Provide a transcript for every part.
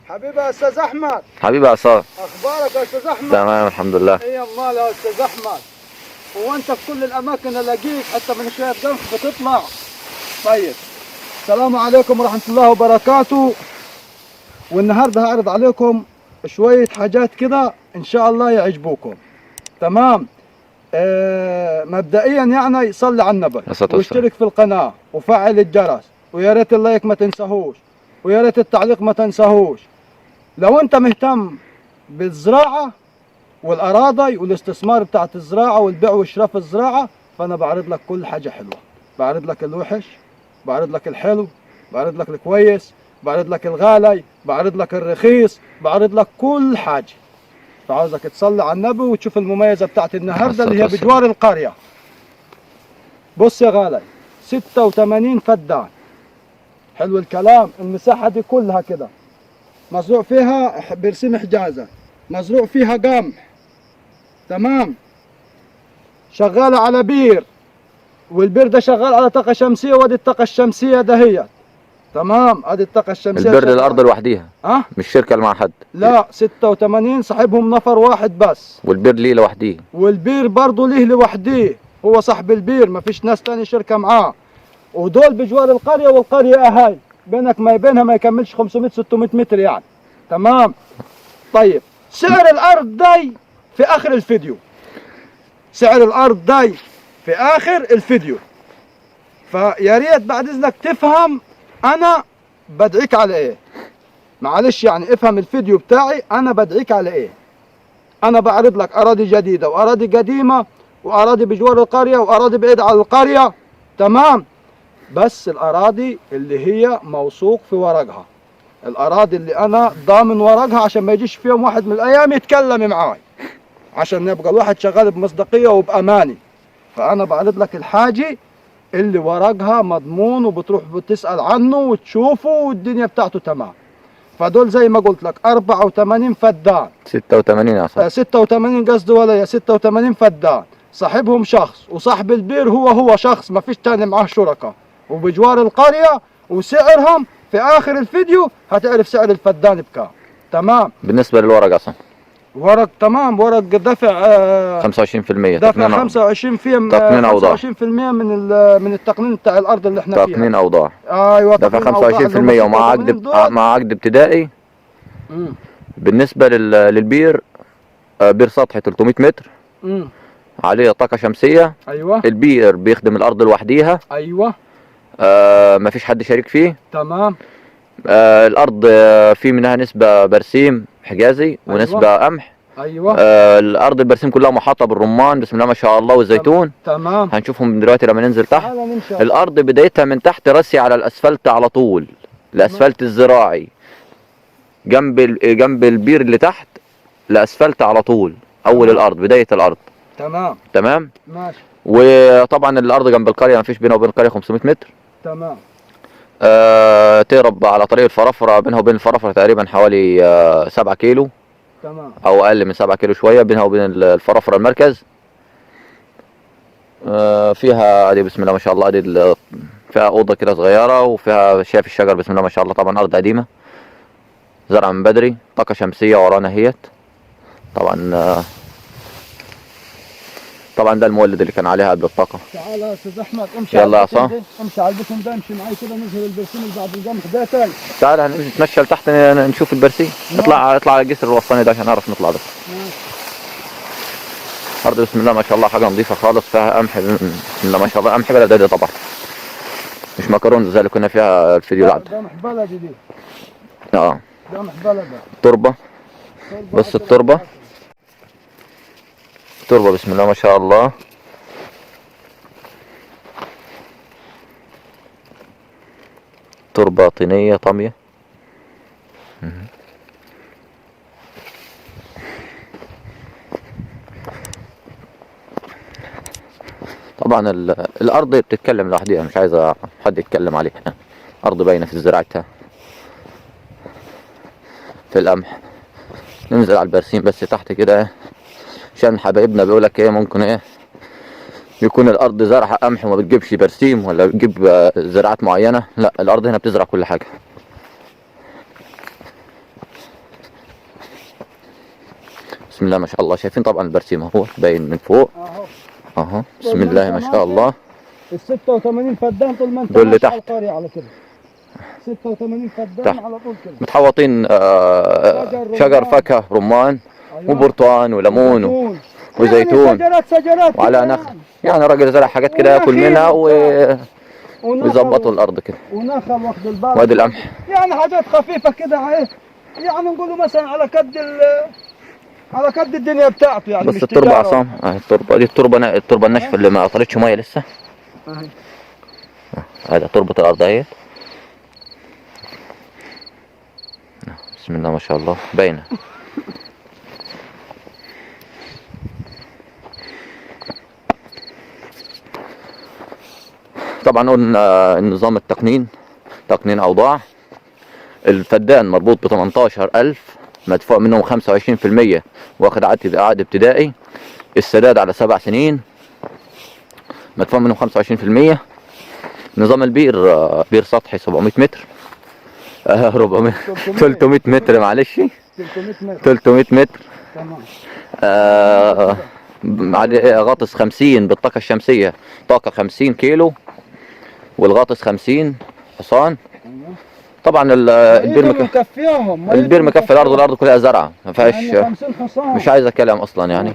حبيبي يا استاذ احمد. حبيبي يا عصام. اخبارك يا استاذ احمد؟ تمام الحمد لله. ايه امال يا استاذ احمد؟ هو انت في كل الاماكن الاقيك حتى من شايف جنبك بتطلع؟ طيب، السلام عليكم ورحمه الله وبركاته. والنهارده هعرض عليكم شويه حاجات كده ان شاء الله يعجبوكم. تمام. مبدئيا يعني صلي على النبي واشترك في القناه وفعل الجرس، ويا ريت اللايك ما تنساهوش، ويا ريت التعليق ما تنساهوش. لو انت مهتم بالزراعه والاراضي والاستثمار بتاعت الزراعه والبيع والشراء في الزراعه، فانا بعرض لك كل حاجه حلوه. بعرض لك الوحش، بعرض لك الحلو، بعرض لك الكويس، بعرض لك الغالي، بعرض لك الرخيص، بعرض لك كل حاجه. فعاوزك تصلي على النبي وتشوف المميزه بتاعت النهارده اللي هي بجوار القريه. بص يا غالي، 86 فدان. حلو الكلام. المساحه دي كلها كده مزروع فيها برسيم حجازه، مزروع فيها قمح. تمام. شغاله على بير، والبير ده شغال على طاقه شمسيه، وادي الطاقه الشمسيه دهيت. تمام. ادي الطاقه الشمسيه. البير للارض لوحديها، مش شركه اللي مع حد. لا، 86 صاحبهم نفر واحد بس. والبير ليه لوحديه. والبير برضه ليه لوحديه، هو صاحب البير، مفيش ناس تاني شركه معاه. ودول بجوار القريه، والقريه اهي بينك ما بينها ما يكملش 500 600 متر يعني. تمام. طيب، سعر الارض دي في اخر الفيديو. سعر الارض دي في اخر الفيديو. فيا ريت بعد اذنك تفهم انا بدعيك على ايه. معلش يعني افهم الفيديو بتاعي انا بدعيك على ايه. انا بعرض لك اراضي جديده واراضي قديمه واراضي بجوار القريه واراضي بعيد عن القريه. تمام. بس الاراضي اللي هي موثوق في ورقها، الاراضي اللي انا ضامن ورقها، عشان ما يجيش في يوم واحد من الايام يتكلم معاي، عشان يبقى الواحد شغال بمصداقيه وبامانه. فانا بعرض لك الحاجه اللي ورقها مضمون، وبتروح بتسال عنه وتشوفه والدنيا بتاعته تمام. فدول زي ما قلت لك 84 فدان. 86 يا صاحبي. 86 قصدي، ولا 86 فدان. صاحبهم شخص، وصاحب البير هو شخص، ما فيش تاني معاه شركاء، وبجوار القريه. وسعرهم في اخر الفيديو هتعرف سعر الفدان بكام. تمام. بالنسبه للورق اصلا ورق تمام. ورق دفع 25%. دفع 25% تقنين اوضاع. 25% من التقنين بتاع الارض اللي احنا فيها. تقنين اوضاع. ايوه، دفع 25% ومع عقد ابتدائي. بالنسبه للبير، بير سطحي 300 متر. عليه طاقه شمسيه. ايوه. البير بيخدم الارض لوحديها. ايوه. مفيش حد شريك فيه. تمام. الارض في منها نسبه برسيم حجازي ونسبه قمح. ايوه. الارض البرسيم كلها محاطه بالرمان بسم الله ما شاء الله والزيتون. تمام. هنشوفهم دلوقتي لما ننزل تحت. الارض بدايتها من تحت راسية على الاسفلت على طول، الاسفلت الزراعي جنب البير اللي تحت، الاسفلت على طول. اول الارض بدايه الارض. تمام. ماشي. وطبعا الارض جنب القريه، ما فيش بينها وبين القريه 500 متر. تمام. تهرب على طريق الفرافره، بينها وبين الفرافره تقريبا حوالي 7 كيلو. تمام. او اقل من 7 كيلو شويه بينها وبين الفرافره المركز. فيها ادي بسم الله ما شاء الله، ادي فيها اوضه كده صغيره، وفيها شايف الشجر بسم الله ما شاء الله. طبعا ارض قديمه زرع من بدري، طاقه شمسيه ورانا اهيت. طبعا ده المولد اللي كان عليها قبل الطاقه. تعال يا استاذ احمد، امشي. يلا يا صاح، امشي على البسم ده، امشي معايا كده، نظهر البرسيم اللي بعد القمح ده تاني. تعال هنتمشى لتحت نشوف البرسيم. اطلع على الجسر الوسطاني ده عشان نعرف نطلع بس. ارض بسم الله ما شاء الله حاجه نظيفه خالص، فيها قمح بسم الله ما شاء الله. قمح بلدي طبعا، مش مكرونه زي اللي كنا فيها الفيديو اللي قمح بلدي دي. قمح بلدي. تربه. بص التربه بسم الله ما شاء الله. تربه طينيه طاميه. طبعا الارض بتتكلم لوحديها، مش عايزه حد يتكلم عليها. ارض باينه في زراعتها، في القمح. ننزل على البرسيم بس تحت كده، عشان حبايبنا بيقولك ايه، ممكن يكون الارض زرعها قمح وما بتجيبش برسيم، ولا بتجيب زراعات معينه. لا، الارض هنا بتزرع كل حاجه. بسم الله ما شاء الله. شايفين طبعا البرسيم اهو باين من فوق اهو. بسم الله ما شاء الله. ال 86 فدان طول ما انت دول اللي ماشي على تحت. القرية على كده. 86 فدان تحت. على طول كده. متحوطين شجر فاكهة رمان وبرتقال وليمون وزيتون يعني شجرات وعلى كده نخل. يعني راجل زرع حاجات كده ياكل منها ويظبطوا الارض كده. ونخل واخد البلد. وادي القمح. يعني حاجات خفيفة كده ايه. يعني نقولوا مثلا على قد الدنيا بتاعته يعني. بس مش التربة تجارة. عصام التربة دي التربة الناشفة اللي ما طلعتش مية لسه. اهي. هذا تربة الارض اهي. بسم الله ما شاء الله باينة. طبعا قلنا نظام التقنين، تقنين اوضاع. الفدان مربوط ب 18,000 مدفوع منهم 25% واخد عقد ابتدائي. السداد على 7 سنين مدفوع منهم 25%. نظام البير بير سطحي 700 متر 400 300 متر معلش 300 متر. 300 متر. تمام. غاطس 50 بالطاقة الشمسية، طاقة 50 كيلو، والغاطس 50 حصان. طبعا البير مكفيهم. البير مكفي الارض كلها زرعه ما فيهاش. يعني 50 حصان. مش عايزه كلام اصلا يعني.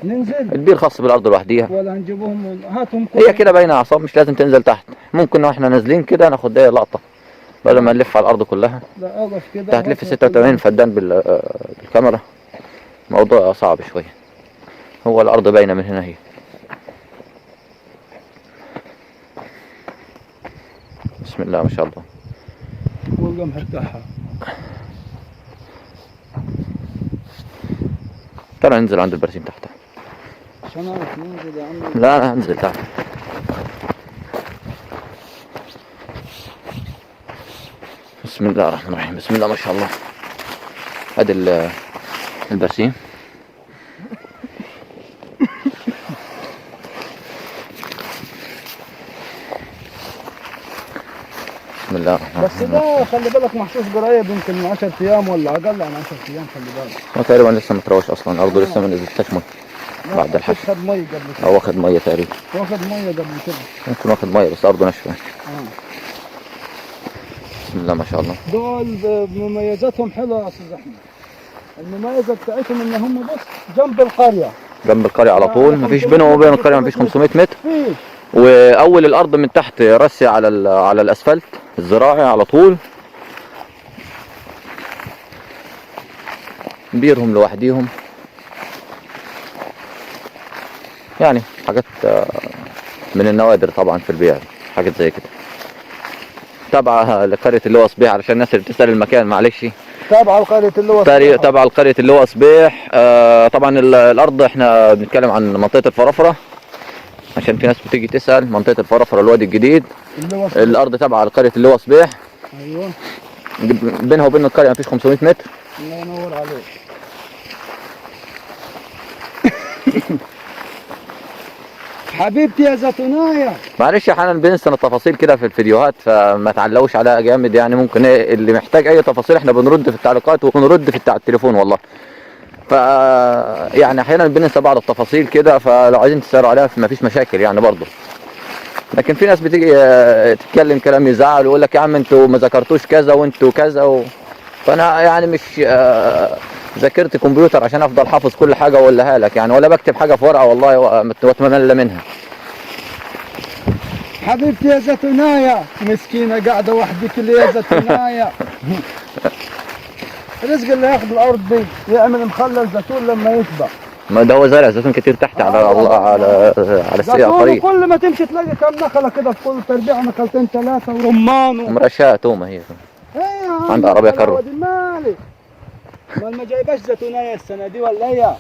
ننزل البير خاص بالارض لوحديها. ولا هنجيبهم هاتهم هي كده باينه عصام، مش لازم تنزل تحت. ممكن واحنا نازلين كده ناخد دقيقه لقطه بدل ما نلف على الارض كلها. لا اوقف كده. انت هتلف 86 فدان بالكاميرا، موضوع صعب شويه. هو الارض باينه من هنا اهي. بسم الله ما شاء الله. والقمح بتاعها. ترى ننزل عند البرسيم تحت. عشان اعرف ننزل يا عمي. لا انا هنزل تحت. بسم الله الرحمن الرحيم. بسم الله ما شاء الله. ادي البرسيم. بسم الله الرحمن بس الرحيم. ده خلي بالك محشوش قريب، يمكن من 10 ايام ولا اقل عن 10 ايام. خلي بالك. هو تقريبا لسه ما تروش اصلا، الارض لسه ما نزلتش ميه بعد الحشر. خد ميه قبل كده. او واخد ميه تقريبا. واخد ميه قبل كده. ممكن واخد ميه بس ارضه ناشفه. اه. بسم الله ما شاء الله. دول مميزاتهم حلوه يا استاذ احمد. المميزه بتاعتهم ان هم بص جنب القريه. جنب القريه على طول، مفيش بينهم وبين القريه مفيش 500 متر. فيش. واول الارض من تحت رسي على الاسفلت الزراعي على طول. بيرهم لوحديهم. يعني حاجات من النوادر طبعا في البيع، حاجات زي كده. تابعة لقرية اللواء صبيح علشان الناس اللي بتسأل المكان معلش. تابعة لقرية اللواء. تابعة لقرية اللواء صبيح. طبعا الأرض احنا بنتكلم عن منطقة الفرافرة عشان في ناس بتيجي تسأل. منطقة الفرافرة الوادي الجديد. الأرض تابعة لقرية اللواء صبيح. ايوه. بينها وبين القرية مفيش 500 متر. الله ينور عليك. حبيبتي يا زيتونايه. معلش احيانا بننسى التفاصيل كده في الفيديوهات، فما تعلقوش عليها جامد يعني. ممكن اللي محتاج اي تفاصيل احنا بنرد في التعليقات وبنرد في التليفون والله. ف يعني احيانا بننسى بعض التفاصيل كده، فلو عايزين تسألوا عليها ما فيش مشاكل يعني برضه. لكن في ناس بتيجي تتكلم كلام يزعل ويقول لك يا عم انتوا ما ذكرتوش كذا وانتوا كذا فانا يعني مش ذاكرت كمبيوتر عشان افضل حافظ كل حاجه واقولها لك يعني، ولا بكتب حاجه في ورقه والله واتمنى منها. حبيبتي يا زيتونايه مسكينه قاعده وحدك اللي يا زيتونايه. رزق اللي ياخذ الارض دي يعمل مخلل زيتون لما يكبر. ما ده هو زرع زيتون كتير تحت على الطريق. كل ما تمشي تلاقي كم نخله كده في كل تربيعه، نخلتين ثلاثه ورمان ومرشاه تومه هي. عندها عربيه كرو. مالي ما جايباش زيتونايه السنه دي ولا هي؟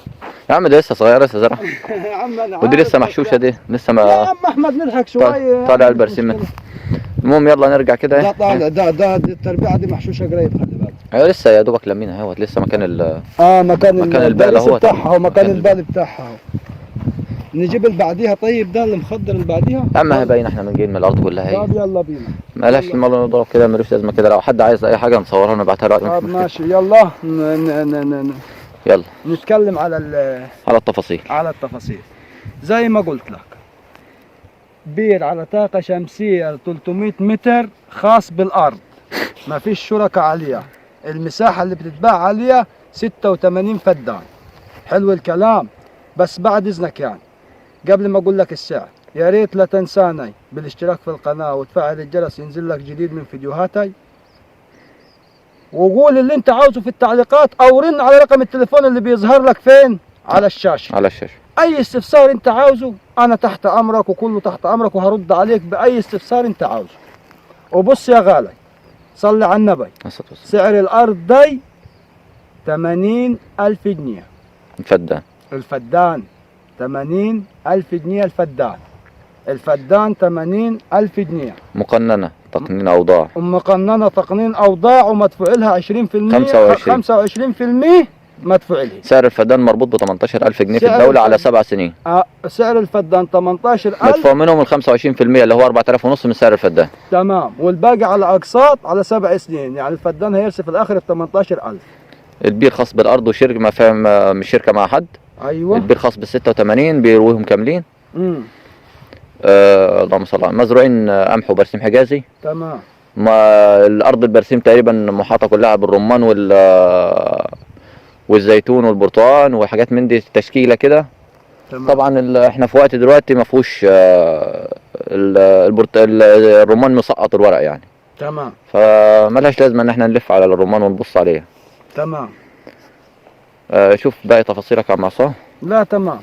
يا عم ده لسه صغيره لسه زرع. يا عم انا ودي لسه محشوشه دي لسه ما. يا عم احمد نضحك شويه. طالع البرسيم منها. المهم يلا نرجع كده. ده طالع ده التربيعه دي محشوشه قريب خلي بالك. ايوه لسه يا دوبك لمينها اهوت لسه مكان مكان البال اهوت بتاعها ومكان البال بتاعها. نجيب اللي بعديها. طيب ده اللي مخضر اللي بعديها. اما هي باين احنا من جايين من الارض كلها هي. طب يلا بينا. مالهاش المره نضرب كده ملوش لازمه كده. لو حد عايز اي حاجه نصورها ونبعتها له. طب ماشي يلا يلا نتكلم على التفاصيل. على التفاصيل. زي ما قلت لك، بير على طاقة شمسية 300 متر خاص بالأرض، ما فيش شركة عليها. المساحة اللي بتتباع عليها 86 فدان. حلو الكلام. بس بعد إذنك يعني قبل ما أقول لك السعر، يا ريت لا تنساني بالاشتراك في القناة وتفعل الجرس ينزل لك جديد من فيديوهاتي، وقول اللي انت عاوزه في التعليقات، او رن على رقم التليفون اللي بيظهر لك فين على الشاشة. على الشاشة. اي استفسار انت عاوزه انا تحت امرك، وكله تحت امرك، وهرد عليك باي استفسار انت عاوزه. وبص يا غالي، صلي على النبي، سعر الارض دي 80,000 جنيه الفدان. الفدان 80,000 جنيه الفدان. الفدان 80,000 جنيه مقننة تقنين أوضاع. ومقننة تقنين أوضاع، ومدفوع لها 20%. 25% مدفوع لها. سعر الفدان مربوط ب 18,000 جنيه في الدولة على 7 سنين. سعر الفدان 18,000، مدفوع منهم ال 25% اللي هو 4,500 من سعر الفدان. تمام. والباقي على أقساط على 7 سنين، يعني الفدان هيرسي في الآخر ب 18,000. البير خاص بالأرض وشركة، ما فاهم، مش شركة مع حد. أيوه. البير خاص بال 86 بيرويهم كاملين. اللهم صل على، مزروعين قمح وبرسيم حجازي. تمام. ما الأرض البرسيم تقريبا محاطة كلها بالرمان والزيتون والبرتقال وحاجات من دي، تشكيلة كده. طبعا احنا في وقت دلوقتي ما فيهوش الرمان مسقط الورق يعني. تمام. فملهاش لازمة ان احنا نلف على الرمان ونبص عليه. تمام. شوف باقي تفاصيلك يا عم عصام. لا تمام،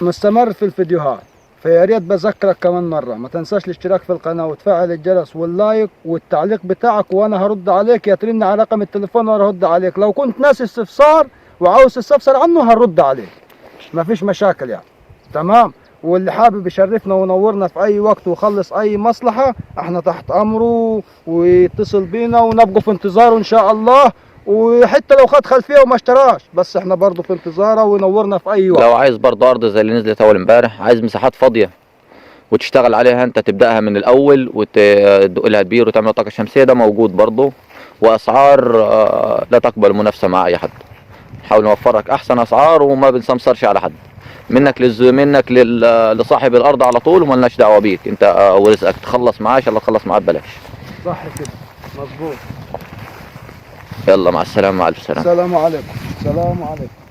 مستمر في الفيديوهات. فيا ريت بذكرك كمان مرة، ما تنساش الاشتراك في القناة وتفعل الجرس واللايك والتعليق بتاعك، وانا هرد عليك. يا ترن على رقم التليفون وانا هرد عليك. لو كنت ناسي استفسار وعاوز تستفسر عنه هنرد عليك، ما فيش مشاكل يعني. تمام. واللي حابب يشرفنا ونورنا في اي وقت ويخلص اي مصلحة، احنا تحت امره، ويتصل بينا ونبقوا في انتظاره ان شاء الله. وحتى لو خد خلفيه وما اشتراش، بس احنا برضه في انتظاره وينورنا في اي وقت. لو عايز برضه ارض زي اللي نزلت اول امبارح، عايز مساحات فاضيه وتشتغل عليها انت، تبداها من الاول وتدق لها البير وتعمل طاقه شمسيه، ده موجود برضه. واسعار لا تقبل منافسه مع اي حد. نحاول نوفرك احسن اسعار وما بنسمسرش على حد. منك لصاحب الارض على طول، ومالناش دعوه بيك انت ورزقك. تخلص معاه ان شاء الله تخلص معاه ببلاش. صح كده، مظبوط. يلا مع السلامه، مع الف سلامه. السلام عليكم. السلام عليكم.